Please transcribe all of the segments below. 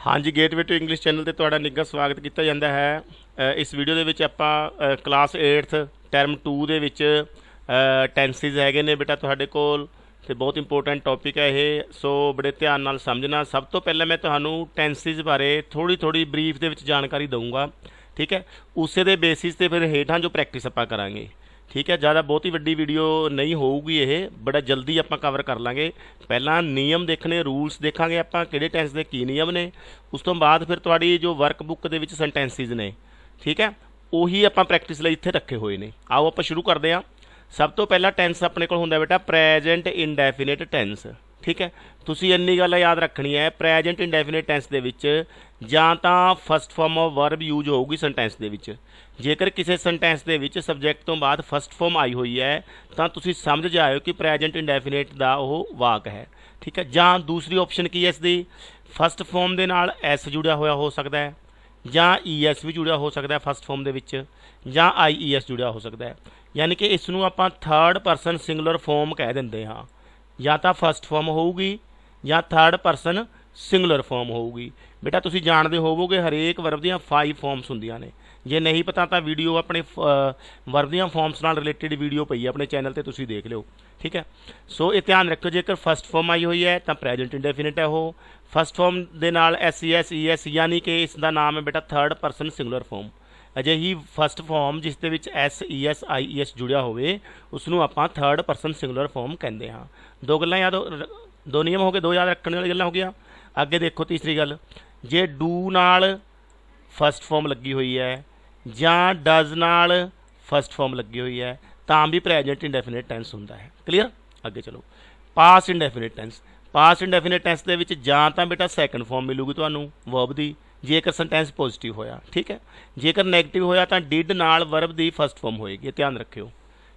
हाँ जी, gateway to English channel ਤੇ ਤੁਹਾਡਾ ਨਿੱਘਾ ਸਵਾਗਤ ਕੀਤਾ ਜਾਂਦਾ ਹੈ। ਇਸ ਵੀਡੀਓ ਦੇ ਵਿੱਚ ਆਪਾਂ ਕਲਾਸ 8th ਟਰਮ 2 ਦੇ ਵਿੱਚ ਟੈਂਸਿਸ ਹੈਗੇ ਨੇ ਬੇਟਾ ਤੁਹਾਡੇ ਕੋਲ ਤੇ ਬਹੁਤ ਇੰਪੋਰਟੈਂਟ ਟੌਪਿਕ ਹੈ ਇਹ, ਸੋ ਬੜੇ ਧਿਆਨ ਨਾਲ ਸਮਝਣਾ। ਸਭ ਤੋਂ ਪਹਿਲਾਂ ਮੈਂ ਤੁਹਾਨੂੰ ਟੈਂਸਿਸ ਬਾਰੇ ਥੋੜੀ ਬਰੀਫ ਦੇ ਵਿੱਚ ਜਾਣਕਾਰੀ ਦਊਂਗਾ, ਠੀਕ ਹੈ। ਉਸੇ ਦੇ ਬੇਸਿਸ ਤੇ ਫਿਰ ਹੇਠਾਂ ਜੋ ਪ੍ਰੈਕਟਿਸ ਆਪਾਂ ਕਰਾਂਗੇ, ठीक है। ज़्यादा बहुत ही वड्डी वीडियो नहीं होगी, ये बड़ा जल्दी आप कवर कर लाँगे। पहला नियम देखने, रूल्स देखांगे आप किहड़े टेंस के की नियम ने, उस तो बाद फिर तुहाड़ी जो वर्कबुक के विच सेंटेंसिस ने, ठीक है, उही आप प्रैक्टिस लई इत्थे रखे हुए ने। आओ आप शुरू करते हैं। सब तो पहला टेंस अपने कोल हुंदा बेटा प्रेजेंट इंडेफिनिट टेंस, ठीक है। तुसीं इन्नी गल याद रखनी है, प्रेजेंट इंडेफिनिट टेंस दे विच जां तां first form of verb use होगी सेंटेंस दे विच। जेकर किसी सेंटेंस दे विच सबजैक्ट तो बाद फस्ट फॉर्म आई हुई है तो तुसीं समझ जाओ कि प्रेजेंट इंडेफिनिट दा ओह वाक है, ठीक है। जां दूसरी ऑप्शन की है इसकी, फस्ट फॉर्म दे नाल एस जुड़िया होया हो सकता है, जां ई एस भी जुड़िया हो सकता है फस्ट फॉर्म दे विच, जां आई ई एस जुड़िया हो सकता है। यानी कि इसनूं आपां थर्ड परसन सिंगुलर फॉर्म कह दिंदे हां। या तो फस्ट फॉर्म होगी या थर्ड परसन सिंगुलर फॉर्म होगी। बेटा तुसीं जाणदे होवोगे हरेक वर्ब दियां 5 फॉर्म्स हुंदियां ने। जे नहीं पता तो वीडियो अपने वर्ब दियां फॉर्म्स नाल रिलेटेड वीडियो पई है अपने चैनल ते, तुसीं देख लिओ, ठीक है। सो ये ध्यान रखो, जेकर फस्ट फॉर्म आई हुई है तो प्रेजेंट इंडेफिनिट है वो। फस्ट फॉर्म दे नाल एस ई एस यानी कि इसका नाम है बेटा थर्ड परसन सिंगुलर फॉर्म। अजिही फस्ट फॉर्म जिस दे विच S E S I E S जुड़िया होवे उसनूं आपां थर्ड परसन सिंगुलर फॉर्म कहते हैं। दो गल्लां याद, दो नियम हो गए, दो याद रखने वाली गल्लां हो गया। अगे देखो तीसरी गल, जे डू नाल फस्ट फॉर्म लगी हुई है जां डज नाल फस्ट फॉर्म लगी हुई है तां भी प्रेजेंट इंडेफिनिट टेंस हुंदा है। क्लीयर। अगे चलो, past indefinite tense. Past indefinite tense दे विच जां तां बेटा सैकेंड फॉर्म मिलूगी तुहानूं वर्ब दी, जेकर सेंटेंस पॉजिटिव होया, ठीक है। जेकर नैगेटिव होया तां डिड नाल वर्ब दी फस्ट फॉर्म होएगी, ध्यान रखियो,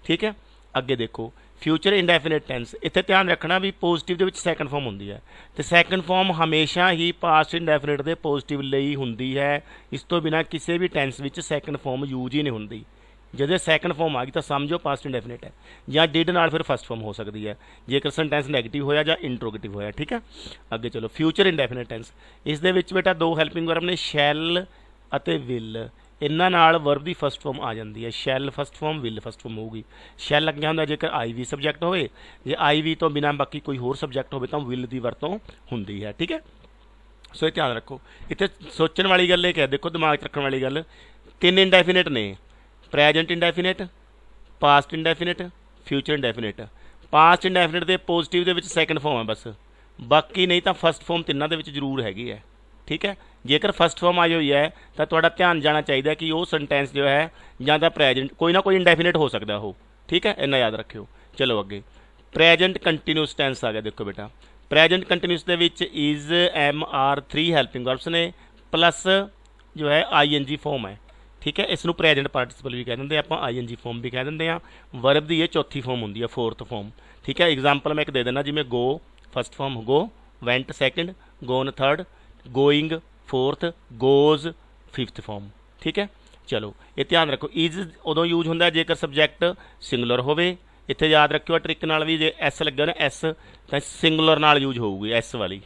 ठीक है। अगे देखो फ्यूचर इंडेफिनिट टेंस, इत्थे ध्यान रखना भी पॉजिटिव दे विच सैकेंड फॉर्म हुंदी है तो सैकेंड फॉर्म हमेशा ही पास्ट इंडेफिनिट दे पॉजिटिव लई हुंदी है। इस तो बिना किसी भी टेंस विच सैकेंड फॉर्म यूज ही नहीं हुंदी। जदों सैकेंड फॉर्म आ गई तो समझो पास्ट इंडेफिनिट है, या डिड नाल फिर फस्ट फॉर्म हो सकती है जेकर सेंटेंस नैगेटिव होया या इंट्रोगेटिव होया, ठीक है। अगे चलो फ्यूचर इंडेफिनिट टेंस, इस दे विच बेटा दो हैल्पिंग वर्ब ने शैल अते विल। इन्हां नाल वर्ब की फस्ट फॉर्म आ जाती है, shall first form will first form होगी। शैल लग्या हुंदा जेकर आई वी सबजैक्ट होवे, जे आई वी तो बिना बाकी कोई होर सबजैक्ट होवे तो विल की वरतों हुंदी है, ठीक है। सो ये ध्यान रखो। इत्थे सोचण वाली गल है, देखो दिमाग रखने वाली गल, 3 इंडेफिनिट ने, present indefinite, past indefinite, future indefinite. Past indefinite के पॉजिटिव दे विच सैकेंड फॉर्म है बस, बाकी नहीं तो फस्ट फॉर्म तिन्नां दे विच जरूर हैगी है, ठीक है। जेकर फस्ट फॉर्म आई हुई है तो तुहाडा ध्यान जाना चाहिए कि वो सेंटेंस जो है या तो प्रेजेंट कोई ना कोई इंडेफिनिट हो सकता हो, ठीक है, इन्ना याद रखियो। चलो अगे प्रेजेंट कंटीन्यूस टेंस आ गया। देखो बेटा प्रेजेंट कंटीन्यूस दे विच is am are 3 helping verbs ने प्लस जो है आई एन जी फॉर्म है, ठीक है। इसनूं प्रेजेंट पार्टिसिपल भी कह देंगे, आप आई एन जी फॉर्म भी कह देंगे हैं। वर्ब की ये चौथी फॉर्म होंगी है, फोर्थ फॉर्म, ठीक है। एग्जाम्पल मैं एक दे देना, जिमें go first form go, went second, gone third, going fourth, goes fifth form, ठीक है। चलो ये ध्यान रखो, इज उदों यूज होंदा जेकर सबजैक्ट सिंगुलर होवे। इत्थे याद रखियो ट्रिक नाल भी, जे एस लगे ना एस तो सिंगुलर नाल यूज होगी एस वाली,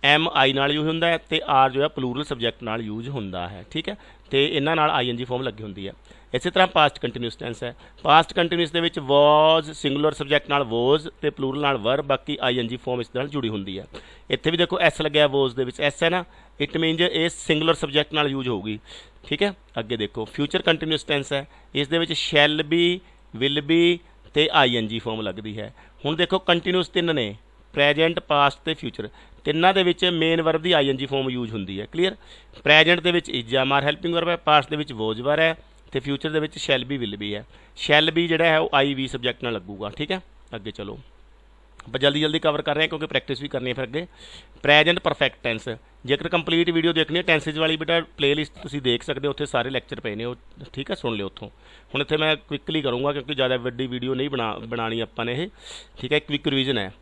एम आई नाल यूज होंदा है ते आर जो है प्लूरल सबजैक्ट नाल यूज होंदा है, ठीक है। तो इन्हां नाल आई एन जी फॉर्म लगी होंदी है। इसी तरह पास्ट कंटीन्यूस टेंस है। पास्ट कंटीन्यूस दे विच वॉज सिंगुलर सबजैक्ट नाल वॉज ते प्लूरल नाल वर्ब, बाकी आई एन जी फॉर्म इस नाल जुड़ी होंदी है। इत्थे भी देखो एस लग्या वॉज दे विच एस है ना, इट मीनज ये सिंगुलर सबजैक्ट नाल यूज होगी, ठीक है। अगे देखो फ्यूचर कंटीन्यूस टेंस है, इस दे विच शैल बी, विल बी ते आई एन जी फॉर्म लगती है। हुण देखो कंटीन्यूस 3 ने, प्रेजेंट पास्ट ते फ्यूचर, तिन्नां दे विच मेन वर्ब की I N G form use होंदी है। क्लीयर। प्रेजेंट दे विच is am are helping verb है, पास्ट दे विच वॉज वर है तो फ्यूचर दे विच शैल बी विल बी है। शैल बी जिहड़ा है वो आई वी सबजैक्ट नाल लगूगा, ठीक है। अगे चलो ਆਪਾਂ जल्दी कवर कर रहे हैं क्योंकि प्रैक्टिस भी करनी है। फिर अगे प्रेजेंट परफेक्ट टेंस, जेकर कंप्लीट वीडियो देखनी है टेंसिज वाली बेटा प्लेलिस्ट तुसीं देख सकते हो, उत्थे सारे लैक्चर पे ने, ठीक है, सुन लिओ उत्थों। हुण इत्थे मैं क्विकली करूँगा क्योंकि ज़्यादा वड्डी वीडियो नहीं बनानी आपां ने, ठीक है। क्विक रिवीजन है।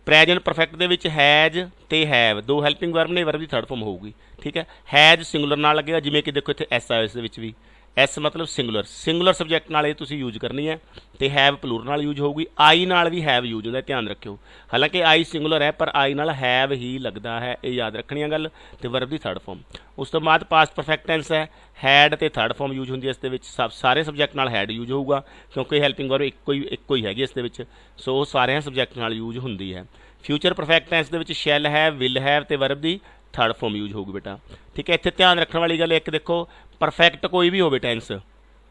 Present perfect they which has ते हैव दो हैल्पिंग वर्ब ने, वर्ब की थर्ड फॉर्म होगी, ठीक है। हैज सिंगुलर नाल लगेगा, जिवें कि देखो इत्थे एस आया, इस दे विच भी ਐਸ ਮਤਲਬ ਸਿੰਗੂਲਰ, ਸਿੰਗੂਲਰ ਸਬਜੈਕਟ ਨਾਲ ਇਹ ਤੁਸੀਂ ਯੂਜ਼ ਕਰਨੀ ਹੈ। ਤੇ ਹੈਵ ਪਲੂਰਲ ਨਾਲ ਯੂਜ਼ ਹੋਊਗੀ। ਆਈ ਨਾਲ ਵੀ ਹੈਵ ਯੂਜ਼ ਹੁੰਦਾ, ਧਿਆਨ ਰੱਖਿਓ। ਹਾਲਾਂਕਿ ਆਈ ਸਿੰਗੂਲਰ ਹੈ ਪਰ ਆਈ ਨਾਲ ਹੈਵ ਹੀ ਲੱਗਦਾ ਹੈ, ਇਹ ਯਾਦ ਰੱਖਣੀ ਹੈ ਗੱਲ। ਤੇ ਵਰਬ ਦੀ ਥਰਡ ਫਾਰਮ। ਉਸ ਤੋਂ ਬਾਅਦ ਪਾਸਟ ਪਰਫੈਕਟ ਟੈਂਸ ਹੈ, ਹੈਡ ਤੇ ਥਰਡ ਫਾਰਮ ਯੂਜ਼ ਹੁੰਦੀ ਹੈ ਇਸ ਦੇ ਵਿੱਚ। ਸਾਰੇ ਸਬਜੈਕਟ ਨਾਲ ਹੈਡ ਯੂਜ਼ ਹੋਊਗਾ ਕਿਉਂਕਿ ਹੈਲਪਿੰਗ ਵਰਬ ਇੱਕੋ ਹੀ ਹੈਗੀ ਇਸ ਦੇ ਵਿੱਚ, ਸੋ ਸਾਰਿਆਂ ਸਬਜੈਕਟ ਨਾਲ ਯੂਜ਼ ਹੁੰਦੀ ਹੈ। ਫਿਊਚਰ ਪਰਫੈਕਟ ਟੈਂਸ ਦੇ ਵਿੱਚ ਸ਼ੈਲ ਹੈਵ, ਵਿਲ ਹੈਵ ਤੇ ਵਰਬ ਦੀ ਥਰਡ ਫਾਰਮ ਯੂਜ਼ ਹੋਊਗੀ ਬੇਟਾ, ਠੀਕ ਹੈ। ਇੱਥੇ ਧਿਆਨ ਰੱਖਣ ਵਾਲੀ ਗੱਲ ਇੱਕ ਦੇਖੋ, ਪਰਫੈਕਟ ਕੋਈ ਵੀ ਹੋਵੇ ਟੈਂਸ,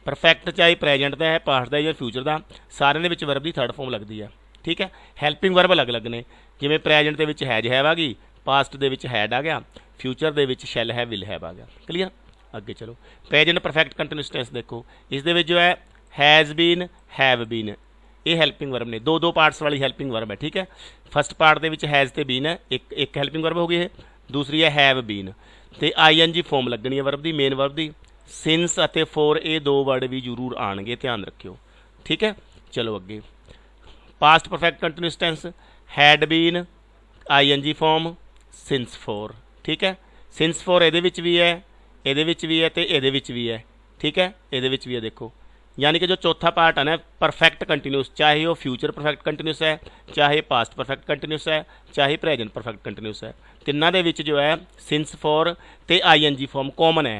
ਪਰਫੈਕਟ ਚਾਹੇ ਪ੍ਰੈਜੈਂਟ ਦਾ ਹੈ, ਪਾਸਟ ਦਾ ਜਾਂ ਫਿਊਚਰ ਦਾ, ਸਾਰਿਆਂ ਦੇ ਵਿੱਚ ਵਰਬ ਦੀ ਥਰਡ ਫਾਰਮ ਲੱਗਦੀ ਹੈ, ਠੀਕ ਹੈ। ਹੈਲਪਿੰਗ ਵਰਬ ਅਲੱਗ-ਅਲੱਗ ਨੇ, ਜਿਵੇਂ ਪ੍ਰੈਜੈਂਟ ਦੇ ਵਿੱਚ ਹੈਜ ਹੈਵ ਆ ਗਈ, ਪਾਸਟ ਦੇ ਵਿੱਚ ਹੈਡ ਆ ਗਿਆ, ਫਿਊਚਰ ਦੇ ਵਿੱਚ ਸ਼ੈਲ ਹੈਵ, ਵਿਲ ਹੈਵ ਆ ਗਿਆ। ਕਲੀਅਰ, ਅੱਗੇ ਚਲੋ। ਪ੍ਰੈਜੈਂਟ ਪਰਫੈਕਟ ਕੰਟੀਨਿਊਸ ਟੈਂਸ ਦੇਖੋ, ਇਸ ਦੇ ਵਿੱਚ ਜੋ ਹੈ ਹੈਜ਼ ਬੀਨ, ਹੈਵ ਬੀਨ, ਇਹ ਹੈਲਪਿੰਗ ਵਰਬ ਨੇ, ਦੋ ਪਾਰਟਸ ਵਾਲੀ ਹੈਲਪਿੰਗ ਵਰਬ ਹੈ, ਠੀਕ ਹੈ। ਫਸਟ ਪਾਰਟ ਦੇ ਵਿੱਚ ਹੈਜ਼ ਤੇ ਬੀਨ ਹੈ, ਇੱਕ ਹੈਲਪਿੰਗ ਵਰਬ ਹੋ ਗਈ ਇਹ, ਦੂਸਰੀ ਹੈ ਹੈਵ ਬੀਨ। ਤੇ ING ਫਾਰਮ ਲੱਗਣੀ ਹੈ ਵਰਬ ਦੀ, ਮੇਨ ਵਰਬ ਦੀ। ਸਿੰਸ ਅਤੇ ਫੋਰ ਇਹ ਦੋ ਵਰਡ ਵੀ ਜ਼ਰੂਰ ਆਉਣਗੇ, ਧਿਆਨ ਰੱਖਿਓ, ਠੀਕ ਹੈ। ਚਲੋ ਅੱਗੇ, past perfect continuous tense, had been, ING form, since for, ਠੀਕ ਹੈ। ਸਿੰਸ ਫੋਰ ਇਹਦੇ ਵਿੱਚ ਵੀ ਹੈ, ਇਹਦੇ ਵਿੱਚ ਵੀ ਹੈ ਤੇ ਇਹਦੇ ਵਿੱਚ ਵੀ ਹੈ, ਠੀਕ ਹੈ, ਇਹਦੇ ਵਿੱਚ ਵੀ ਹੈ ਦੇਖੋ। यानी कि जो चौथा पार्ट है ना परफेक्ट कंटिन्यूस, चाहे वो फ्यूचर परफेक्ट कंटिन्यूस है, चाहे पास्ट परफेक्ट कंटिन्यूस है, चाहे प्रेजेंट परफेक्ट कंटिन्यूस है, तिन्ना दे विच जो है सिंस फॉर ते ING फॉर्म कॉमन है।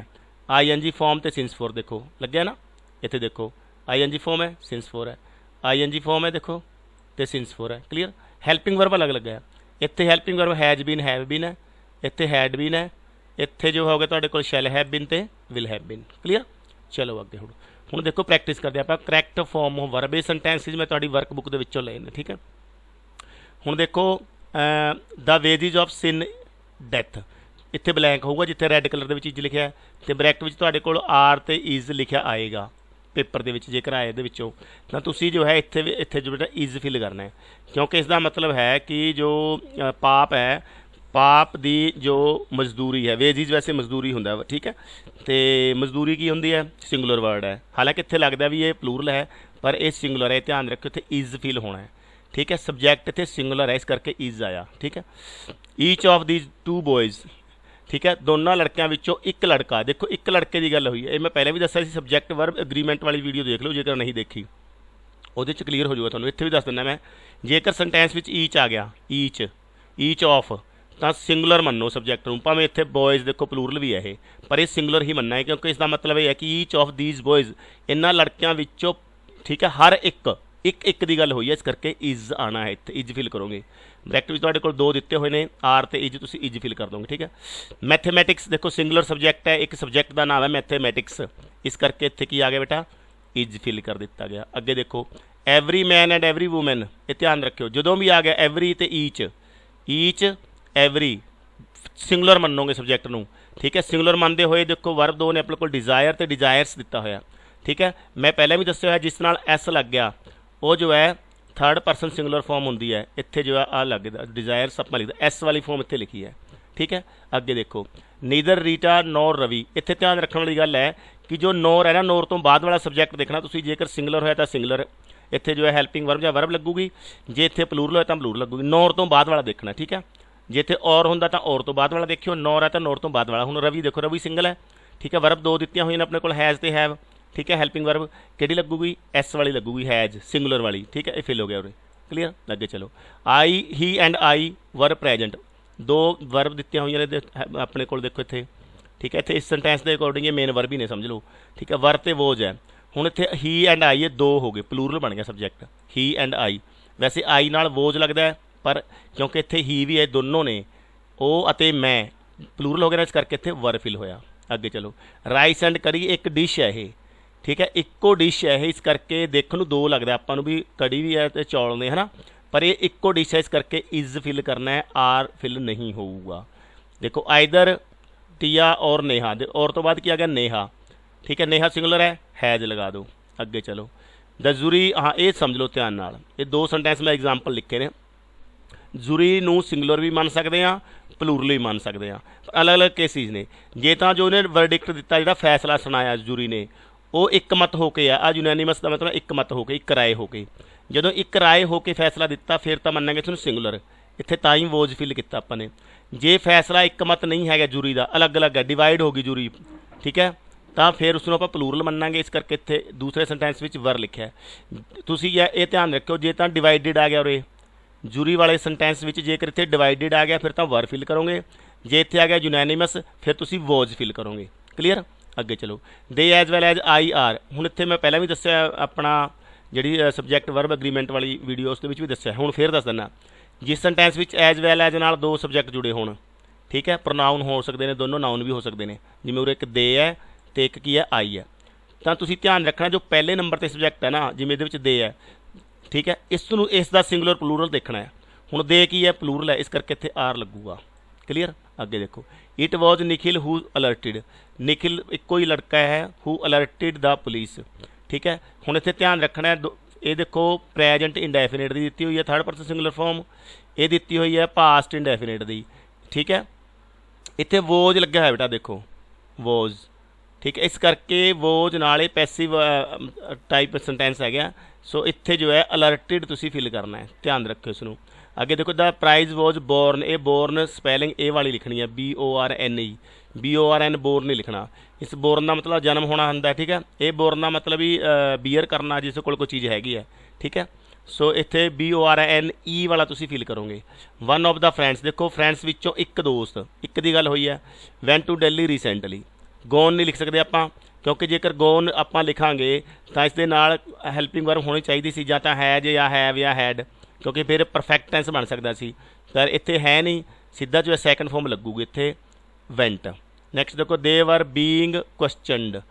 ING फॉर्म ते सिंस फॉर देखो लगे ना, इत्थे देखो ING फॉर्म है, सिंस फॉर है, ING फॉर्म है देखो ते सिंस फॉर है। क्लीयर, हैल्पिंग वर्ब अलग अलग है, इत्थे helping verb has been, have been है, इत्थे हैड बीन है, इत्थे जो हो गया तुहाडे कोल शैल हैव बीन ते विल हैव बीन। क्लीयर, चलो अगे ਹੁਣ ਦੇਖੋ ਪ੍ਰੈਕਟਿਸ ਕਰਦੇ ਆਪਾਂ। ਕਰੈਕਟ ਫਾਰਮ ਆਫ ਵਰਬ, ਇਹ ਸੈਂਟੈਂਸਿਸ ਮੈਂ ਤੁਹਾਡੀ ਵਰਕਬੁੱਕ ਦੇ ਵਿੱਚੋਂ ਲਏ ਨੇ, ਠੀਕ ਹੈ। ਹੁਣ ਦੇਖੋ ਦਾ ਵੇਜਿਸ ਆਫ ਸਿਨ ਡੈਥ, ਇੱਥੇ ਬਲੈਂਕ ਹੋਊਗਾ ਜਿੱਥੇ ਰੈੱਡ ਕਲਰ ਦੇ ਵਿੱਚ ਇਜ ਲਿਖਿਆ, ਤੇ ਬ੍ਰੈਕਟ ਵਿੱਚ ਤੁਹਾਡੇ ਕੋਲ ਆਰ ਤੇ ਇਜ਼ ਲਿਖਿਆ ਆਏਗਾ ਪੇਪਰ ਦੇ ਵਿੱਚ, ਜੇਕਰ ਆਏ ਇਹਦੇ ਵਿੱਚੋਂ ਤਾਂ ਤੁਸੀਂ ਜੋ ਹੈ ਇੱਥੇ ਜੋ ਬੇਟਾ ਇਜ਼ ਫਿਲ ਕਰਨਾ ਹੈ, ਕਿਉਂਕਿ ਇਸ ਦਾ ਮਤਲਬ ਹੈ ਕਿ ਜੋ ਪਾਪ ਹੈ, ਪਾਪ ਦੀ ਜੋ ਮਜ਼ਦੂਰੀ ਹੈ, ਵੇਜਿਸ ਵੈਸੇ ਮਜ਼ਦੂਰੀ ਹੁੰਦਾ ਵਾ, ਠੀਕ ਹੈ। ਤੇ ਮਜ਼ਦੂਰੀ ਕੀ ਹੁੰਦੀ ਹੈ, ਸਿੰਗੂਲਰ ਵਰਡ ਹੈ। ਹਾਲਾਂਕਿ ਇੱਥੇ ਲੱਗਦਾ ਵੀ ਇਹ ਪਲੂਰਲ ਹੈ ਪਰ ਇਹ ਸਿੰਗੂਲਰ ਹੈ, ਧਿਆਨ ਰੱਖਿਓ ਇੱਥੇ ਇਜ਼ ਫਿਲ ਹੋਣਾ ਹੈ, ਠੀਕ ਹੈ। ਸਬਜੈਕਟ ਇੱਥੇ ਸਿੰਗੂਲਰ ਹੈ ਇਸ ਕਰਕੇ ਇਜ਼ ਆਇਆ, ਠੀਕ ਹੈ। ਈਚ ਆਫ ਦੀਜ਼ ਟੂ ਬॉयਜ਼, ਠੀਕ ਹੈ, ਦੋਨਾਂ ਲੜਕਿਆਂ ਵਿੱਚੋਂ ਇੱਕ ਲੜਕਾ, ਦੇਖੋ ਇੱਕ ਲੜਕੇ ਦੀ ਗੱਲ ਹੋਈ ਹੈ, ਇਹ ਮੈਂ ਪਹਿਲਾਂ ਵੀ ਦੱਸਿਆ ਸੀ। ਸਬਜੈਕਟ ਵਰਬ ਐਗਰੀਮੈਂਟ ਵਾਲੀ ਵੀਡੀਓ ਦੇਖ ਲਓ ਜੇਕਰ ਨਹੀਂ ਦੇਖੀ, ਉਹਦੇ 'ਚ ਕਲੀਅਰ ਹੋ ਜਾਊਗਾ ਤੁਹਾਨੂੰ। ਇੱਥੇ ਵੀ ਦੱਸ ਦਿੰਦਾ ਮੈਂ, ਜੇਕਰ ਸੈਂਟੈਂਸ ਵਿੱਚ ਈਚ ਆ ਗਿਆ, ਈਚ ਆਫ, ਤਾਂ ਸਿੰਗੂਲਰ ਮੰਨੋ ਸਬਜੈਕਟ ਨੂੰ, ਭਾਵੇਂ ਇੱਥੇ ਬॉयਜ਼ ਦੇਖੋ ਪਲੂਰਲ ਵੀ ਹੈ ਇਹ, ਪਰ ਇਹ ਸਿੰਗੂਲਰ ਹੀ ਮੰਨਣਾ ਹੈ ਕਿਉਂਕਿ ਇਸ ਦਾ ਮਤਲਬ ਇਹ ਹੈ ਕਿ ਈਚ ਆਫ ਦੀਜ਼ ਬॉयਜ਼, ਇਹਨਾਂ ਲੜਕਿਆਂ ਵਿੱਚੋਂ, ਠੀਕ ਹੈ, ਹਰ ਇੱਕ ਦੀ ਗੱਲ ਹੋਈ ਹੈ, ਇਸ ਕਰਕੇ ਇਜ਼ ਆਉਣਾ ਹੈ, ਇੱਥੇ ਇਜ਼ ਫਿਲ ਕਰੋਗੇ। ਬ੍ਰੈਕਟ ਵਿੱਚ ਤੁਹਾਡੇ ਕੋਲ ਦੋ ਦਿੱਤੇ ਹੋਏ ਨੇ, ਆਰ ਤੇ ਇਜ਼, ਤੁਸੀਂ ਇਜ਼ ਫਿਲ ਕਰ ਦੋਗੇ, ਠੀਕ ਹੈ। ਮੈਥਮੈਟਿਕਸ ਦੇਖੋ ਸਿੰਗੂਲਰ ਸਬਜੈਕਟ ਹੈ, ਇੱਕ ਸਬਜੈਕਟ ਦਾ ਨਾਮ ਹੈ ਮੈਥਮੈਟਿਕਸ, ਇਸ ਕਰਕੇ ਇੱਥੇ ਕੀ ਆ ਗਿਆ ਬੇਟਾ, ਇਜ਼ ਫਿਲ ਕਰ ਦਿੱਤਾ ਗਿਆ। ਅੱਗੇ ਦੇਖੋ every man and every woman, ਇਹ ਧਿਆਨ ਰੱਖਿਓ ਜਦੋਂ ਵੀ ਆ ਗਿਆ ਐਵਰੀ ਤੇ ਈਚ ਐਵਰੀ ਸਿੰਗੂਲਰ ਮੰਨੋਗੇ ਸਬਜੈਕਟ ਨੂੰ, ਠੀਕ ਹੈ। ਸਿੰਗੂਲਰ ਮੰਨਦੇ ਹੋਏ ਦੇਖੋ ਵਰਬ ਦੋ ਨੇ ਆਪਣੇ ਕੋਲ, ਡਿਜ਼ਾਇਰ ਤੇ ਡਿਜ਼ਾਇਰਸ ਦਿੱਤਾ ਹੋਇਆ, ਠੀਕ ਹੈ। ਮੈਂ ਪਹਿਲਾਂ ਵੀ ਦੱਸਿਆ ਹੋਇਆ ਜਿਸ ਨਾਲ ਐਸ ਲੱਗ ਗਿਆ ਉਹ ਜੋ ਹੈ ਥਰਡ ਪਰਸਨ ਸਿੰਗੂਲਰ ਫਾਰਮ ਹੁੰਦੀ ਹੈ, ਇੱਥੇ ਜੋ ਹੈ ਆ ਲੱਗਦਾ ਡਿਜ਼ਾਇਰਸ ਆਪਾਂ ਲਿਖਦਾ, ਐਸ ਵਾਲੀ ਫਾਰਮ ਇੱਥੇ ਲਿਖੀ ਹੈ, ਠੀਕ ਹੈ। ਅੱਗੇ ਦੇਖੋ ਨੀਦਰ ਰੀਟਾ ਨੋਰ ਰਵੀ, ਇੱਥੇ ਧਿਆਨ ਰੱਖਣ ਵਾਲੀ ਗੱਲ ਹੈ ਕਿ ਜੋ ਨੋਰ ਹੈ ਨਾ, ਨੋਰ ਤੋਂ ਬਾਅਦ ਵਾਲਾ ਸਬਜੈਕਟ ਦੇਖਣਾ ਤੁਸੀਂ, ਜੇਕਰ ਸਿੰਗੂਲਰ ਹੋਇਆ ਤਾਂ ਸਿੰਗੂਲਰ, ਇੱਥੇ ਜੋ ਹੈ ਹੈਲਪਿੰਗ ਵਰਬ ਜਾਂ ਵਰਬ ਲੱਗੂਗੀ, ਜੇ ਇੱਥੇ ਪਲੂਰਲ ਹੋਇਆ ਤਾਂ ਪਲੂਰਲ ਲੱਗੂਗੀ, ਨੋਰ ਤੋਂ ਬਾਅਦ ਵਾਲਾ ਦੇਖਣਾ, ਠੀਕ ਹੈ। ਜੇ ਇੱਥੇ ਔਰ ਹੁੰਦਾ ਤਾਂ ਔਰ ਤੋਂ ਬਾਅਦ ਵਾਲਾ ਦੇਖਿਓ, ਨੋਰ ਹੈ ਤਾਂ ਨੋਰ ਤੋਂ ਬਾਅਦ ਵਾਲਾ। ਹੁਣ ਰਵੀ ਦੇਖੋ, ਰਵੀ ਸਿੰਗਲ ਹੈ, ਠੀਕ ਹੈ। ਵਰਬ ਦੋ ਦਿੱਤੀਆਂ ਹੋਈਆਂ ਨੇ ਆਪਣੇ ਕੋਲ, ਹੈਜ਼ ਤੇ ਹੈਵ, ਠੀਕ ਹੈ। ਹੈਲਪਿੰਗ ਵਰਬ ਕਿਹੜੀ ਲੱਗੂਗੀ, ਐਸ ਵਾਲੀ ਲੱਗੂਗੀ, ਹੈਜ਼ ਸਿੰਗੂਲਰ ਵਾਲੀ, ਠੀਕ ਹੈ। ਇਹ ਫਿਲ ਹੋ ਗਿਆ ਉਰੇ, ਕਲੀਅਰ। ਅੱਗੇ ਚਲੋ, ਆਈ, ਹੀ ਐਂਡ ਆਈ ਵਰਬ ਪ੍ਰੈਜੈਂਟ, ਦੋ ਵਰਬ ਦਿੱਤੀਆਂ ਹੋਈਆਂ ਨੇ ਆਪਣੇ ਕੋਲ ਦੇਖੋ ਇੱਥੇ, ਠੀਕ ਹੈ। ਇੱਥੇ ਇਸ ਸੈਂਟੈਂਸ ਦੇ ਅਕੋਰਡਿੰਗ ਇਹ ਮੇਨ ਵਰਬ ਹੀ ਨੇ ਸਮਝ ਲਓ, ਠੀਕ ਹੈ। ਵਰਬ ਤੇ ਵੋਜ ਹੈ। ਹੁਣ ਇੱਥੇ ਹੀ ਐਂਡ ਆਈ ਇਹ ਦੋ ਹੋ ਗਏ, ਪਲੂਰਲ ਬਣ ਗਿਆ ਸਬਜੈਕਟ, ਹੀ ਐਂਡ ਆਈ। ਵੈਸੇ ਆਈ ਨਾਲ ਵੋਜ ਲੱਗਦਾ ਹੈ ਪਰ ਕਿਉਂਕਿ ਇੱਥੇ ਹੀ ਵੀ ਹੈ, ਦੋਨੋਂ ਨੇ, ਉਹ ਅਤੇ ਮੈਂ ਪਲੂਰਲ ਹੋ ਗਿਆ, ਇਸ ਕਰਕੇ ਇੱਥੇ ਵਰਬ ਫਿਲ ਹੋਇਆ। ਅੱਗੇ ਚਲੋ, ਰਾਈਸ ਐਂਡ ਕੜੀ ਇੱਕ ਡਿਸ਼ ਹੈ ਇਹ, ਠੀਕ ਹੈ, ਇੱਕੋ ਡਿਸ਼ ਹੈ ਇਹ, ਇਸ ਕਰਕੇ ਦੇਖਣ ਨੂੰ ਦੋ ਲੱਗਦਾ ਆਪਾਂ ਨੂੰ ਵੀ ਕੜੀ ਵੀ ਹੈ ਅਤੇ ਚੌਲ ਨੇ, ਹੈ ਨਾ, ਪਰ ਇਹ ਇੱਕੋ ਡਿਸ਼ ਹੈ, ਇਸ ਕਰਕੇ ਇਜ਼ ਫਿਲ ਕਰਨਾ ਹੈ, ਆਰ ਫਿਲ ਨਹੀਂ ਹੋਊਗਾ। ਦੇਖੋ ਆਈਦਰ ਟੀਆ ਔਰ ਨੇਹਾ, ਔਰ ਤੋਂ ਬਾਅਦ ਕੀ ਆ ਗਿਆ, ਨੇਹਾ, ਠੀਕ ਹੈ। ਨੇਹਾ ਸਿੰਗੂਲਰ ਹੈ, हैज लगा दो। अगे चलो द जुरी, हाँ ये समझ लो ध्यान नाल, ये दो सेंटेंस मैं एग्जाम्पल लिखे ने। जुरी नूं सिंगुलर भी मान सकते हैं, प्लूरल भी मान सकते हैं, अलग अलग केसिस ने। जे तो जो उन्हें वर्डिक्ट दिता, जो फैसला सुनाया जूरी ने, वो एक मत होके आ यूनैनिमस का मतलब एक मत होके, एक राय होके। जो एक राय होके फैसला दिता फिर तो मन्नांगे तुहानूं सिंगुलर, इत्थे तां ही वोज फिल किया आपां ने। जे फैसला एक मत नहीं है जूरी का, अलग अलग है, डिवाइड होगी जूरी, ठीक है, ਤਾਂ ਫਿਰ ਉਸ ਨੂੰ ਆਪਾਂ ਪਲੂਰਲ ਮੰਨਾਂਗੇ। ਇਸ ਕਰਕੇ ਇੱਥੇ ਦੂਸਰੇ ਸੈਂਟੈਂਸ ਵਿੱਚ ਵਰ ਲਿਖਿਆ। ਤੁਸੀਂ ਇਹ ਧਿਆਨ ਰੱਖਿਓ, ਜੇ ਤਾਂ ਡਿਵਾਈਡਡ ਆ ਗਿਆ ਉਰੇ ਜੂਰੀ ਵਾਲੇ ਸੈਂਟੈਂਸ ਵਿੱਚ, ਜੇਕਰ ਇੱਥੇ ਡਿਵਾਈਡਡ ਆ ਗਿਆ ਫਿਰ ਤਾਂ ਵਰ ਫਿਲ ਕਰੋਗੇ, ਜੇ ਇੱਥੇ ਆ ਗਿਆ ਯੂਨੈਨਿਮਸ ਫਿਰ ਤੁਸੀਂ ਵੋਜ਼ ਫਿਲ ਕਰੋਗੇ। ਕਲੀਅਰ। ਅੱਗੇ ਚਲੋ। They as well as I are, ਹੁਣ ਇੱਥੇ ਮੈਂ ਪਹਿਲਾਂ ਵੀ ਦੱਸਿਆ ਆਪਣਾ ਜਿਹੜੀ ਸਬਜੈਕਟ ਵਰਬ ਐਗਰੀਮੈਂਟ ਵਾਲੀ ਵੀਡੀਓ ਉਸ ਦੇ ਵਿੱਚ ਵੀ ਦੱਸਿਆ, ਹੁਣ ਫਿਰ ਦੱਸ ਦਿੰਦਾ। ਜਿਸ ਸੈਂਟੈਂਸ ਵਿੱਚ ਐਜ਼ ਵੈਲ ਐਜ਼ ਨਾਲ ਦੋ ਸਬਜੈਕਟ ਜੁੜੇ ਹੋਣ, ਠੀਕ ਹੈ, ਪ੍ਰੋਨਾਊਨ ਹੋ ਸਕਦੇ ਨੇ, ਦੋਨੋਂ ਨਾਊਨ ਵੀ ਹੋ ਸਕਦੇ ਨੇ, ਜਿਵੇਂ ਉਰੇ ਇੱਕ ਦੇ ਹੈ ਅਤੇ ਇੱਕ ਕੀ ਹੈ ਆਈ ਹੈ, ਤਾਂ ਤੁਸੀਂ ਧਿਆਨ ਰੱਖਣਾ ਜੋ ਪਹਿਲੇ ਨੰਬਰ 'ਤੇ ਸਬਜੈਕਟ ਹੈ ਨਾ, ਜਿਵੇਂ ਇਹਦੇ ਵਿੱਚ ਦੇ ਹੈ, ਠੀਕ ਹੈ, ਇਸ ਦਾ ਸਿੰਗੂਲਰ ਪਲੂਰਲ ਦੇਖਣਾ ਹੈ। ਹੁਣ ਦੇ ਕੀ ਹੈ, ਪਲੂਰਲ ਹੈ, ਇਸ ਕਰਕੇ ਇੱਥੇ ਆਰ ਲੱਗੂਗਾ। ਕਲੀਅਰ। ਅੱਗੇ ਦੇਖੋ। ਇਟ ਵਾਜ਼ ਨਿਖਿਲ ਹੂ ਅਲਰਟਿਡ, ਨਿਖਿਲ ਇੱਕੋ ਹੀ ਲੜਕਾ ਹੈ, ਹੂ ਅਲਰਟਿਡ ਦਾ ਪੁਲਿਸ, ਠੀਕ ਹੈ। ਹੁਣ ਇੱਥੇ ਧਿਆਨ ਰੱਖਣਾ ਹੈ, ਇਹ ਦੇਖੋ ਪ੍ਰੈਜੈਂਟ ਇੰਡੈਫੀਨਿਟ ਦੀ ਦਿੱਤੀ ਹੋਈ ਹੈ, ਥਰਡ ਪਰਸਨ ਸਿੰਗੂਲਰ ਫਾਰਮ, ਇਹ ਦਿੱਤੀ ਹੋਈ ਹੈ ਪਾਸਟ ਇੰਡੈਫੀਨਿਟ ਦੀ, ਠੀਕ ਹੈ। ਇੱਥੇ ਵੋਜ ਲੱਗਿਆ ਹੋਇਆ ਬੇਟਾ, ਦੇਖੋ ਵੋਜ, ਠੀਕ ਹੈ, ਇਸ ਕਰਕੇ ਵੋਜ ਨਾਲ ਇਹ ਪੈਸਿਵ ਟਾਈਪ ਸੈਂਟੈਂਸ ਹੈਗਾ। ਸੋ ਇੱਥੇ ਜੋ ਹੈ ਅਲਰਟਿਡ ਤੁਸੀਂ ਫਿਲ ਕਰਨਾ ਹੈ, ਧਿਆਨ ਰੱਖਿਓ ਇਸ ਨੂੰ। ਅੱਗੇ ਦੇਖੋ ਦਾ ਪ੍ਰਾਈਜ਼ ਵੋਜ ਬੋਰਨ, ਇਹ ਬੋਰਨ ਸਪੈਲਿੰਗ ਇਹ ਵਾਲੀ ਲਿਖਣੀ ਹੈ BORNE, BORN ਬੋਰਨ ਨਹੀਂ ਲਿਖਣਾ। ਇਸ ਬੋਰਨ ਦਾ ਮਤਲਬ ਜਨਮ ਹੋਣਾ ਹੁੰਦਾ, ਠੀਕ ਹੈ। ਇਹ ਬੋਰਨ ਦਾ ਮਤਲਬ ਵੀ ਬੀਅਰ ਕਰਨਾ, ਜਿਸ ਕੋਲ ਕੋਈ ਚੀਜ਼ ਹੈਗੀ ਹੈ, ਠੀਕ ਹੈ। ਸੋ ਇੱਥੇ BORNE ਵਾਲਾ ਤੁਸੀਂ ਫਿਲ ਕਰੋਗੇ। ਵਨ ਆਫ ਦਾ ਫਰੈਂਡਸ, ਦੇਖੋ ਫਰੈਂਡਸ ਵਿੱਚੋਂ ਇੱਕ ਦੋਸਤ, ਇੱਕ ਦੀ ਗੱਲ ਹੋਈ ਹੈ। Went to Delhi recently, gone ਨਹੀਂ ਲਿਖ ਸਕਦੇ ਆਪਾਂ, ਕਿਉਂਕਿ ਜੇਕਰ ਗੋਨ ਆਪਾਂ ਲਿਖਾਂਗੇ ਤਾਂ ਇਸ ਦੇ ਨਾਲ ਹੈਲਪਿੰਗ ਵਰਬ ਹੋਣੀ ਚਾਹੀਦੀ ਸੀ, ਜਾਂ ਤਾਂ ਹੈਜ ਜਾਂ ਹੈਵ ਜਾਂ ਹੈਡ, ਕਿਉਂਕਿ ਫਿਰ ਪਰਫੈਕਟ ਟੈਂਸ ਬਣ ਸਕਦਾ ਸੀ, ਪਰ ਇੱਥੇ ਹੈ ਨਹੀਂ, ਸਿੱਧਾ ਜੋ ਹੈ ਸੈਕੰਡ ਫਾਰਮ ਲੱਗੂਗੀ ਇੱਥੇ ਵੈਂਟ। ਨੈਕਸਟ ਦੇਖੋ ਦੇ ਵਰ ਬੀਇੰਗ ਕੁਐਸਚਨਡ,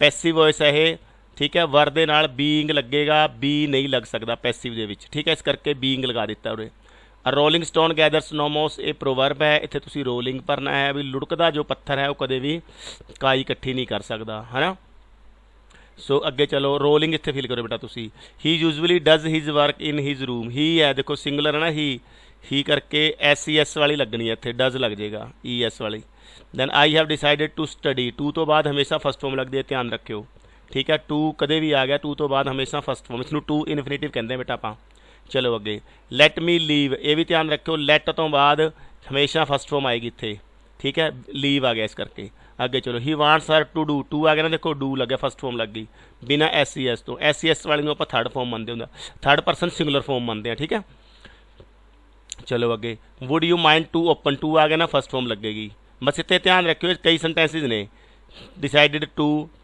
ਪੈਸਿਵ ਵੋਇਸ ਹੈ ਇਹ, ਠੀਕ ਹੈ। ਵਰ ਦੇ ਨਾਲ ਬੀਇੰਗ ਲੱਗੇਗਾ, ਬੀ ਨਹੀਂ ਲੱਗ ਸਕਦਾ ਪੈਸਿਵ ਦੇ ਵਿੱਚ, ਠੀਕ ਹੈ, ਇਸ ਕਰਕੇ ਬੀਇੰਗ ਲਗਾ ਦਿੱਤਾ ਉਰੇ। ਰੋਲਿੰਗ ਸਟੋਨ ਗੈਦਰ ਸਨੋਮੋਸ, ਇਹ ਪ੍ਰੋਵਰਬ ਹੈ, ਇੱਥੇ ਤੁਸੀਂ ਰੋਲਿੰਗ ਭਰਨਾ ਹੈ, ਵੀ ਲੁੜਕਦਾ ਜੋ ਪੱਥਰ ਹੈ ਉਹ ਕਦੇ ਵੀ ਕਾਈ ਇਕੱਠੀ ਨਹੀਂ ਕਰ ਸਕਦਾ, ਹੈ ਨਾ। ਸੋ ਅੱਗੇ ਚਲੋ, ਰੋਲਿੰਗ ਇੱਥੇ ਫਿਲ ਕਰੋ ਬੇਟਾ ਤੁਸੀਂ। He usually does his work in his room, he ਹੈ ਦੇਖੋ ਸਿੰਗੂਲਰ ਹੈ ਨਾ, ਹੀ ਕਰਕੇ SES ਵਾਲੀ ਲੱਗਣੀ ਹੈ, ਇੱਥੇ ਡਜ਼ ਲੱਗ ਜਾਏਗਾ ES ਵਾਲੀ। Then I have decided to study, to ਤੋਂ ਬਾਅਦ ਹਮੇਸ਼ਾ ਫਸਟ ਫਾਰਮ ਲੱਗਦੀ ਹੈ, ਧਿਆਨ ਰੱਖਿਓ, ਠੀਕ ਹੈ। ਟੂ ਕਦੇ ਵੀ ਆ ਗਿਆ, ਟੂ ਤੋਂ ਬਾਅਦ ਹਮੇਸ਼ਾ ਫਸਟ ਫਾਰਮ, ਇਸ ਨੂੰ ਟੂ ਇਨਫਿਨਿਟਿਵ ਕਹਿੰਦੇ ਬੇਟਾ ਆਪਾਂ। ਚਲੋ ਅੱਗੇ। ਲੈਟ ਮੀ ਲੀਵ, ਇਹ ਵੀ ਧਿਆਨ ਰੱਖਿਓ, ਲੈਟ ਤੋਂ ਬਾਅਦ ਹਮੇਸ਼ਾ ਫਸਟ ਫਾਰਮ ਆਏਗੀ ਇੱਥੇ, ਠੀਕ ਹੈ, ਲੀਵ ਆ ਗਿਆ ਇਸ ਕਰਕੇ। ਅੱਗੇ ਚਲੋ। He wants her to do, to ਆ ਗਿਆ ਨਾ, ਦੇਖੋ ਡੂ ਲੱਗਿਆ, ਫਸਟ ਫਾਰਮ ਲੱਗ ਗਈ ਬਿਨਾਂ SES ਤੋਂ। SES ਵਾਲੀ ਨੂੰ ਆਪਾਂ ਥਰਡ ਫਾਰਮ ਮੰਨਦੇ ਹੁੰਦਾ, ਥਰਡ ਪਰਸਨ ਸਿੰਗੂਲਰ ਫਾਰਮ ਮੰਨਦੇ ਹਾਂ, ਠੀਕ ਹੈ। ਚਲੋ ਅੱਗੇ। Would you mind to open, to ਆ ਗਿਆ ਨਾ, ਫਸਟ ਫਾਰਮ ਲੱਗੇਗੀ। ਬਸ ਇੱਥੇ ਧਿਆਨ ਰੱਖਿਓ, ਕਈ ਸੈਂਟੈਂਸਿਸ ਨੇ। ਡਿਸਾਈਡਡ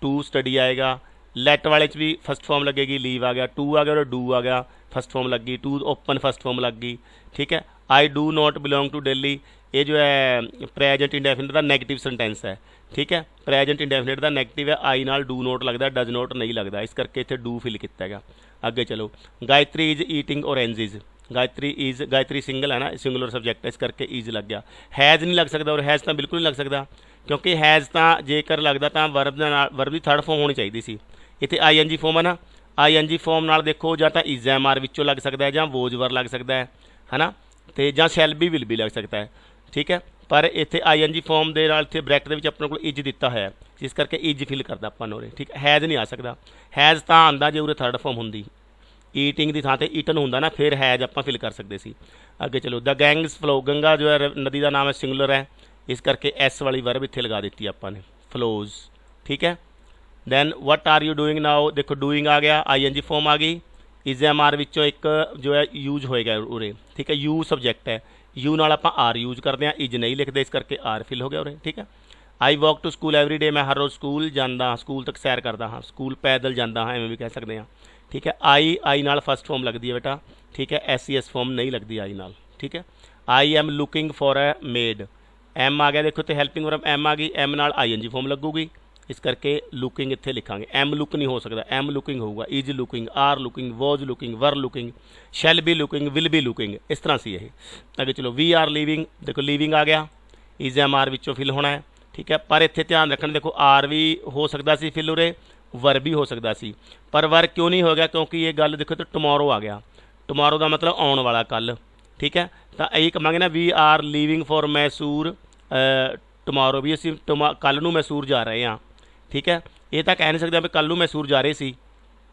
ਟੂ ਸਟੱਡੀ ਆਏਗਾ, ਲੈਟ ਵਾਲੇ 'ਚ ਵੀ ਫਸਟ ਫਾਰਮ ਲੱਗੇਗੀ, ਲੀਵ ਆ ਗਿਆ, ਟੂ ਆ ਗਿਆ और डू आ गया, फर्स्ट फॉर्म लग गई, टू ओपन फर्स्ट फॉर्म लग गई, ठीक है। I do not belong to Delhi, ये जो है प्रेजेंट इंडेफिनिट का नैगेटिव सेंटेंस है, ठीक है। प्रेजेंट इंडेफिनिट का नैगेटिव है, आई नाल डू नॉट लगता, डज नॉट नहीं लगता, इस करके इतने डू फिल किया गया। अगे चलो। Gayatri is eating oranges, Gayatri single है ना, सिंगुलर सब्जैक्ट है, इस करके ईज लग गया। हैज़ नहीं लग सकता, और हैज़ तो बिल्कुल नहीं लग सकता, क्योंकि हैज़ तो जेकर लगता तो वर्ब की थर्ड फॉर्म होनी चाहिए सी। इतने ING फॉर्म है ना, ING फॉर्म नाल देखो ਜਾਂ ਤਾਂ इज एम आर विचों लग सकता है, ਜਾਂ वोज वर लग सकता है ना, तो ਜਾਂ शैल बी विल भी लग सकता है, ठीक है। पर इतने ING फॉर्म के नाल इतने ब्रैकेट के अपने को इज दिता है, इस करके इज फिल करता अपन उरे, ठीक है। हैज़ नहीं आ सकता, हैज़ तो आंदा जे उरे थर्ड फॉर्म होंगी, ईटिंग की थां ते ईटन होंदा ना, फिर हैज़ आप फिल कर सकते सी। अगे चलो। द गैंग्स फ्लो, गंगा जो है नदी का नाम है, सिंगुलर है, इस करके S वाली वर्ब इत्थे लगा दी आपाने, फ्लोज, ठीक है। Then what are you doing now, देखो डूइंग आ गया, ING फॉर्म आ गई, इज एम आर विचों एक जो है यूज होएगा उरे, ठीक है। यू सब्जैक्ट है, यू नाल आपां आर यूज करते हैं, इज नहीं लिखते, इस करके आर फिल हो गया उरे, ठीक है। I walk to school every day, मैं हर रोज़ स्कूल जाता हाँ, स्कूल तक सैर करता हाँ, स्कूल पैदल जाता हाँ, एवं भी कह सकते हैं, ठीक है। आई नाल फर्स्ट फॉर्म लगती है बेटा, ठीक है। SES फॉर्म नहीं लगती आई नाल, ठीक है। I am looking for a maid, am आ गया, देखो तो हेल्पिंग वर्ब एम आ गई, एम नाल ING फॉर्म लगूगी, इस करके लुकिंग इत्थे लिखांगे। एम लुक नहीं हो सकता, एम लुकिंग होगा, is looking, are looking, was looking, were looking, shall be looking, will be looking, इस तरह से ये। अगे चलो। वी आर लिविंग, देखो लिविंग आ गया, इज एम आर विचों फिल होना है, ठीक है। पर इत्थे ध्यान रखना, देखो आर भी हो सकता सी फिल उरे, वर भी हो सकता सी, पर वर क्यों नहीं हो गया, क्योंकि ये गल देखो तो टमोरो आ गया, टमोरो का मतलब आने वाला कल, ठीक है। तो यही कहांगे ना, we are leaving for Mysore tomorrow, भी असीं कल नूं मैसूर जा रहे हैं, ठीक है। ये तो कह नहीं सकते भी कल नूं मैसूर जा रहे सी,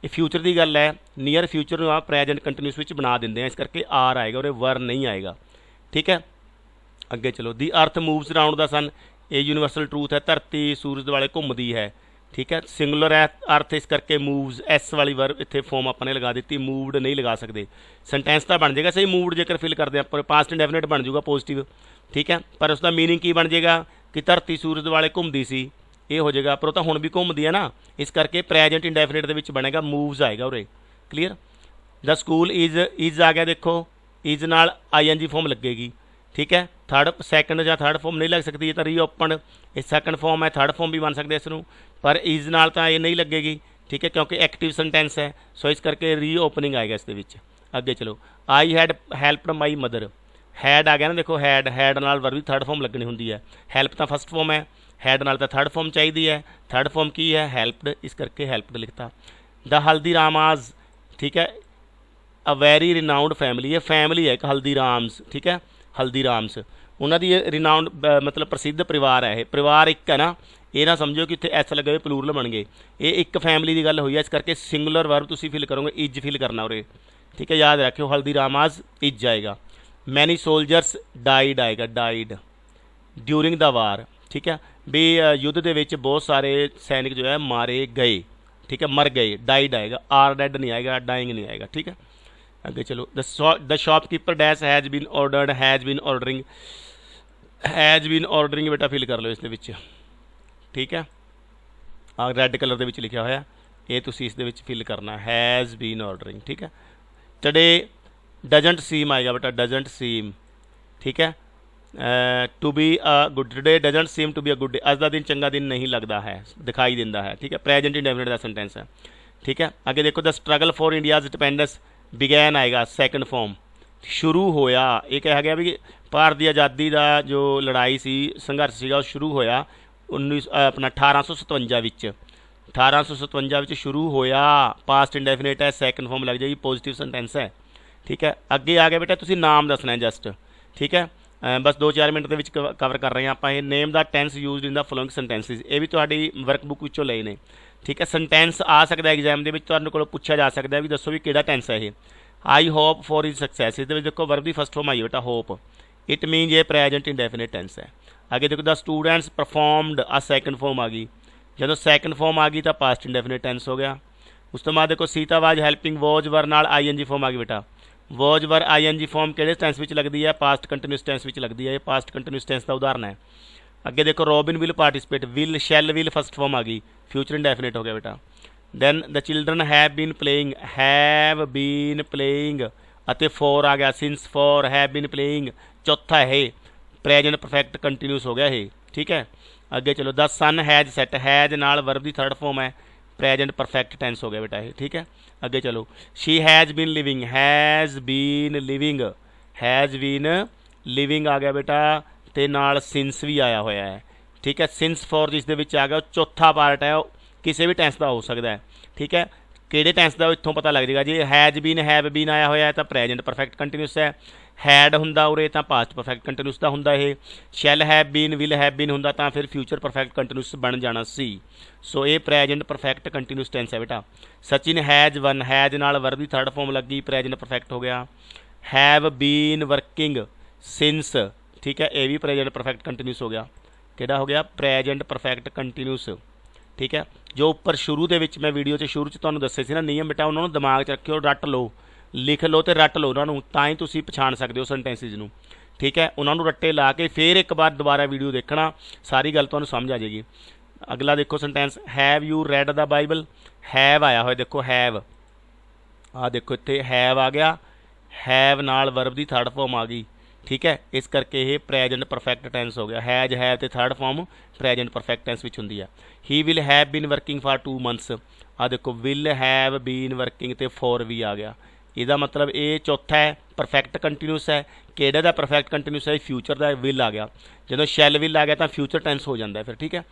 ये फ्यूचर की गल है, नीयर फ्यूचर में आप प्रेजेंट कंटिन्यूस विच बना देंगे, इस करके आर आएगा और वर नहीं आएगा, ठीक है। अगे चलो। दी अर्थ मूव्स अराउंड द सन, ये यूनीवर्सल ट्रूथ है, धरती सूरज दुआले घूमती है, ठीक है। सिंगुलर अर्थ इस करके मूव्स, एस वाली वर्ब इतने फॉर्म अपने लगा दी, मूवड नहीं लगा सकते। सेंटेंस तो बन जाएगा सही मूवड जेकर फिल करते हैं, पास्ट इंडेफिनिट बन जाऊगा पॉजिटिव, ठीक है। पर उसका मीनिंग की बन जाएगा कि धरती सूरज वाले घूमती सी, ये हो जाएगा, पर वो तो हुण भी घूमती है ना, इस करके प्रैजेंट इंडेफिनिट के विच बनेगा मूव्स आएगा उरे। क्लीयर। द स्कूल इज आ गया, देखो इज नाल ING फॉर्म लगेगी, ठीक है। थर्ड सैकेंड या थर्ड फॉर्म नहीं लग सकती, ये तो रीओपन ये सैकेंड फॉर्म है, थर्ड फॉर्म भी बन सकते इसनूं, पर इज नाल तो ये नहीं लगेगी, ठीक है, क्योंकि एक्टिव सेंटेंस है। सो इस करके रीओपनिंग आएगा इस दे विच। अगे चलो, I had helped my mother, had आ गया ना, देखो हैड नाल वर्ब भी थर्ड फॉर्म लगनी होंदी है, हैल्प तो फस्ट फॉर्म है, हैड नाल तो थर्ड फॉर्म चाहिए है, थर्ड फॉर्म की है हेल्पड, इस करके हेल्पड लिखता। द हल्दीरामाज, ठीक है, अ वैरी रिनाउंड फैमिली, ये फैमिली है एक हल्दीराम्स, ठीक है, हल्दीराम्स उन्होंने ये रिनाउंड मतलब प्रसिद्ध परिवार है, परिवार एक है ना, ये ना समझो कि इतने एस लगे हुए प्लूरल बन गए, ये एक फैमिली की गल हुई है, इस करके सिंगुलर वर्ब तुम फिल करोगे, इज फिल करना उरे, ठीक है। याद रखियो हल्दीरामाज इज आएगा। मैनी सोल्जर्स डाइड आएगा, डाइड ड्यूरिंग द वार, ठीक है, भी युद्ध के विच बहुत सारे सैनिक जो है मारे गए, ठीक है, मर गए, डाइड आएगा, आर डेड नहीं आएगा, डाइंग नहीं आएगा, ठीक है। अगे चलो, the shopkeeper dash has been ordered, has been ordering, has been ordering बेटा फिल कर लो इस दे विच, ठीक है, रैड कलर दे विच लिखा होया, ये तुसीं इस दे विच फिल करना, हैज़ बीन ऑर्डरिंग, ठीक है। टुडे डजंट सीम आएगा बेटा, डजंट सीम, ठीक है, to be a good, today doesn't seem to be a good day, अज का दिन चंगा दिन नहीं लगता है, दिखाई देता है, ठीक है, प्रेजेंट इंडेफिनिट का सेंटेंस है, ठीक है। आगे देखो, the struggle for India's independence began आएगा, सैकेंड फॉर्म, शुरू होया, ये कहा गया भी भारत की आज़ादी का जो लड़ाई सी संघर्ष सीगा शुरू होया 1857 विच, 1857 विच शुरू होया, पास्ट इंडेफिनिट है, सैकेंड फॉर्म लग जाएगी, पॉजिटिव सेंटेंस है, ठीक है। अगे आ गया बेटा, तुसीं नाम दसना है जस्ट, ठीक है, बस 2-4 मिनट के कवर कर रहे हैं आप। Name the tense use in the following sentences, ये भी तुहाडी वर्कबुक विचों लए ने, ठीक है। सेंटेंस आ सकता है एग्जाम के तुहाडे कोलों पूछा जा सकता है भी दसो भी किहड़ा टेंस है ये। I hope for his success, इस देखो वर्ब की फस्ट फॉर्म आई बेटा होप, इट मीन ये प्रेजेंट इंडेफिनिट टेंस है। आगे देखो, द स्टूडेंट्स परफॉर्मड, आ सैकेंड फॉर्म आ गई, जो सैकेंड फॉर्म आ गई तो पास्ट इंडेफिनिट टेंस हो गया। उस तो बाद देखो, Sita was helping, was were नाल ING फॉर्म आ गई बेटा, वॉज वर ING फॉर्म किहड़े टेंस विच लगती है, पास्ट कंटीन्यूअस टेंस विच लगती है, ये पास्ट कंटीन्यूअस टेंस का उदाहरण है। अगे देखो, Robin will participate, will shall will first form आ गई, फ्यूचर इंडेफिनिट हो गया बेटा। Then the children have been playing, अते फॉर आ गया, since for, have been playing चौथा है, प्रेजेंट परफेक्ट कंटीन्यूअस हो गया ये, ठीक है। अगे चलो, the sun has set, has नाल वर्ब की थर्ड फॉर्म है, प्रेजेंट परफेक्ट टेंस हो गया बेटा ये, ठीक है। अगे चलो, she has been living, has been living आ गया बेटा, ते नाल सिंस भी आया होया है, ठीक है। सिंस फॉर जिस दे विच आ गया, चौथा पार्ट है, किसी भी टेंस का हो सकता है, ठीक है, किहड़े टेंस का इत्थों पता लग जाएगा जी। हैज़ बीन हैव बीन आया होया है तो प्रेजेंट परफेक्ट कंटीन्यूअस है, हैड हुंदा उरे तो पास्ट परफेक्ट कंटीन्यूअस का हुंदा है, shall have been will have been हुंदा तो फिर फ्यूचर परफेक्ट कंटीन्यूअस बन जाना सी। सो ये प्रेजेंट परफेक्ट कंटीन्यूअस टेंस है बेटा। सचिन हैज़ वन, हैज़ नाल वर्ब की थर्ड फॉर्म लगी, प्रेजेंट परफेक्ट हो गया। हैव बीन वर्किंग सिंस, ठीक है, ये भी प्रेजेंट परफेक्ट कंटीन्यूअस हो गया, किहड़ा हो गया, प्रेजेंट परफेक्ट कंटीन्यूअस, ठीक है। जो उपर शुरू के मैं वीडियो शुरू तुहानूं दस्से सी ना नियम बेटा, उन्होंने दिमाग च रखियो, रट लो, लिख लो तो रट लो उन्होंने, तां ही तुसीं पछाण सकते हो सेंटेंसिस नूं, ठीक है। उन्होंने रट्टे ला के फिर एक बार दोबारा वीडियो देखना, सारी गल तुहानूं समझ आ जाएगी। अगला देखो sentence, have you read the Bible, have आया होया, देखो हैव, आ देखो इत्थे हैव आ गया, हैव नाल वर्ब की थर्ड फॉर्म आ गई, ठीक है, इस करके ये प्रेजेंट परफेक्ट टेंस हो गया। हैज हैव ते third form present perfect tense विच हुंदी है। He will have been working for 2 months, आ देखो विल हैव बीन वर्किंग ते फॉर भी आ गया, इसका मतलब ये चौथा है, परफेक्ट कंटीन्यूअस है, किहड़े दा परफेक्ट कंटीन्यूअस है, फ्यूचर का विल आ गया, जो शैल विल आ गया तो फ्यूचर टेंस हो जाता है फिर, ठीक है।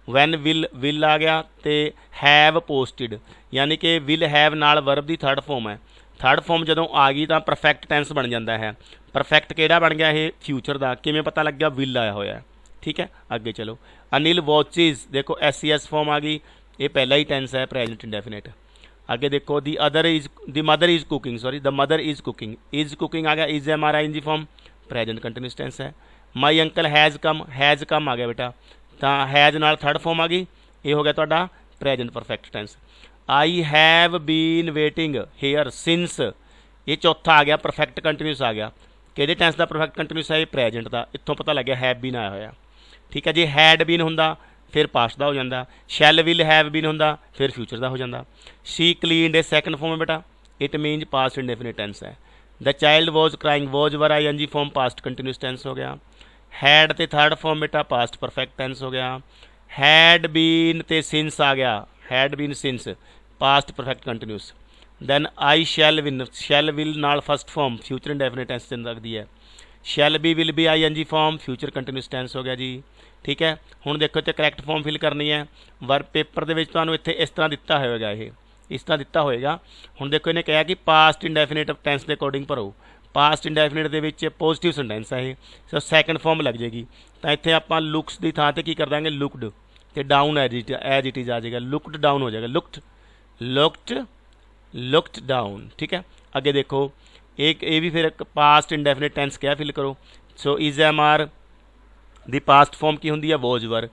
वैन विल आ गया तो हैव पोस्टिड, यानी कि विल हैव नाल वर्ब की थर्ड फॉर्म है, थर्ड फॉर्म जो आ गई तो परफेक्ट टेंस बन जाता है। परफेक्ट किहड़ा बन गया ये, फ्यूचर का, किवें पता लग गया, विल आया होया है, ठीक है। अगे चलो, अनिल वॉचिज, देखो SES फॉर्म आ गई, ये पहला ही टेंस है, प्रेजेंट इंडेफिनिट। आगे देखो, द मदर इज कुकिंग आ गया, is MRING form, present continuous tense है। माई अंकल हैज़ कम आ गया बेटा, तो हैज़ नाल थर्ड फॉर्म आ गई, ये हो गया तुहाडा present perfect tense. I have been waiting here since, ये चौथा आ गया परफेक्ट कंटीन्यूस आ गया। किहड़े टेंस का परफेक्ट कंटीन्यूस है? ये प्रेजेंट का। इत्थों पता लग गया हैव बीन आया होया। ठीक है, जे हैड बीन हुंदा फिर पास्ट का हो जाता, शैल विल हैव बीन हुंदा फिर फ्यूचर का हो जाता। She cleaned a second form है बेटा, it means past indefinite tense है। The child was crying, was verb I N G form past continuous tense हो गया। हैड ते थर्ड फॉर्म बेटा पास्ट परफेक्ट टेंस हो गया। हैड बीन ते सिंस आ गया, had been since past perfect continuous. Then I shall win, shall will नाल first form future indefinite tense चल रखती है। Shall be will be I N G form future continuous tense हो गया जी। ठीक है, हुण देखो इत्थे करैक्ट फॉर्म फिल करनी है। वर्क पेपर दे विच तुहानूं इत्थे इस तरह दिता होएगा, ये इस तरह दिता होएगा। हुण देखो इन्हें कहा कि पास्ट इंडेफिनिट टेंस के अकॉर्डिंग भरो। पास्ट इंडेफिनिट दे विच पॉजिटिव सेंटेंस है ये, सो सैकेंड फॉर्म लग जाएगी। तो इत्थे आपां लुक्स की थां ते की कर देंगे लुकड, तो डाउन एज इट इज आ जाएगा, लुकड डाउन हो जाएगा, लुकड डाउन। ठीक है, अगे देखो एक ये भी फिर पास्ट इंडेफिनिट टेंस क्या फिल करो। So is am are the past form की होंगी है वोज वर।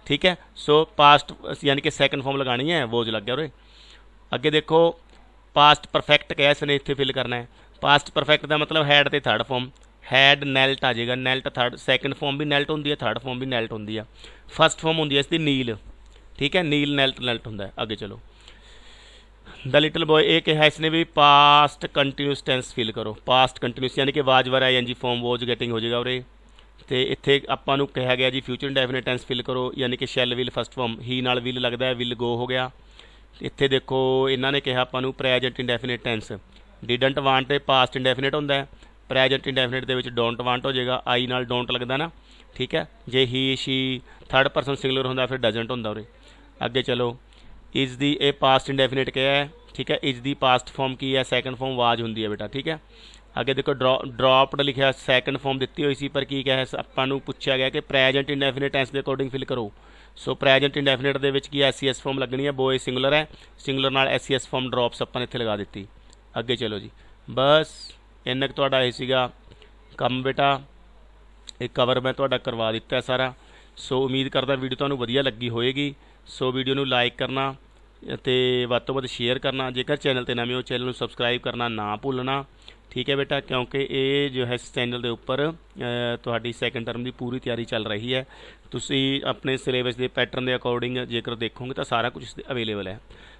ठीक है, सो पास्ट यानी कि सैकेंड फॉर्म लगानी है, वोज लग गया उरे। अगे देखो पास्ट परफेक्ट क्या इसने इतने फिल करना है। पास्ट परफेक्ट का मतलब हैड ते थर्ड फॉर्म, हैड नैल्ट आ जाएगा, नैल्ट थर्ड, सैकेंड फॉर्म भी नैल्ट होंगी है, थर्ड फॉर्म भी नैल्ट होंगी है, फस्ट फॉर्म होंगी है इसकी नील। ठीक है, नील नैल्ट नैल्ट होंगे है। अगे चलो द लिटल बॉय, ये कहा इसने भी पास्ट कंटीन्यूस टेंस फिल करो। पास्ट कंटीन्यूस यानी कि was were I N G form was getting हो जाएगा उरे। तो इत्थे आपां नूं कहा गया जी फ्यूचर इंडेफिनिट टेंस फिल करो, यानी कि shall will first form, he नाल विल लगता है, विल गो हो गया। इत्थे देखो इन्हों ने कहा आपां नूं present indefinite tense, didn't want ते पास्ट इंडेफिनिट होंदा है, प्रेजेंट इंडेफिनिट दे विच डोंट वांट हो जाएगा, आई नाल डोंट लगता ना। ठीक है, जे he she third person singular होंदा फिर डजंट होंदा उरे। अगे चलो is the, a past indefinite क्या है। ठीक है, इज दी पास्ट फॉर्म की है, सैकेंड फॉर्म वाज होंदी है बेटा। ठीक है, अगे देखो ड्रॉप्ड लिखा सैकेंड फॉर्म दी हुई सी, पर की क्या है आपां नूं पुछया गया कि प्रेजेंट इंडेफिनिट टेंस के अकॉर्डिंग फिल करो। सो प्रेजेंट इंडेफिनिट दे विच की एस सी एस फॉर्म लगनी है, बॉय सिंगुलर है, सिंगुलर नाल S see S form drops आपां ने इत्थे लगा दी। अगे चलो जी, बस इन्ना क तुहाडा ये सीगा काम बेटा, एक कवर मैं तुहाडा करवा दिता है सारा। सो उम्मीद करदा वीडियो तुहानूं वधिया लगी होएगी। सो वीडियो नूं लाइक करना ते वध तो वध शेयर करना, जेकर चैनल ते नवें हो चैनल नूं सबसक्राइब करना ना भुलना। ठीक है बेटा, क्योंकि ये जो है इस चैनल के उपर तुहाडी सैकेंड टर्म की पूरी तैयारी चल रही है। तुसी अपने सिलेबस के पैटर्न के अकॉर्डिंग जेकर देखोगे तो सारा कुछ अवेलेबल है।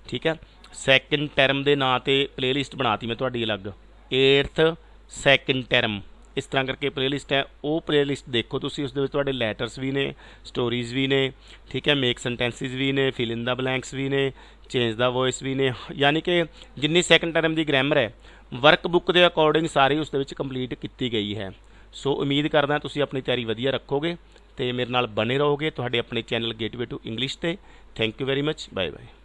ठीक है, सैकेंड टर्म के नाँ से प्लेलिस्ट बनाती मैं तुहाडी अलग, 8th सैकेंड टर्म इस तरह करके प्लेलिस्ट है। वो प्लेलिस्ट देखो तुसी, उस दे विच तुहाडे लैटर्स भी ने, स्टोरीज़ भी ने। ठीक है, मेक सेंटेंसिस भी ने, फिल इन द ब्लैंक्स भी ने, चेंज द वॉइस भी ने, यानी कि जिन्नी सैकेंड टर्म की ग्रामर है वर्क बुक के अकॉर्डिंग सारी उस कंप्लीट की गई है। सो उम्मीद करदा तुसी अपनी तैयारी वधिया रखोगे तो मेरे नाल बने रहोगे तुहाडे अपने चैनल गेटवे टू इंग्लिश ते। Thank you very much, bye bye.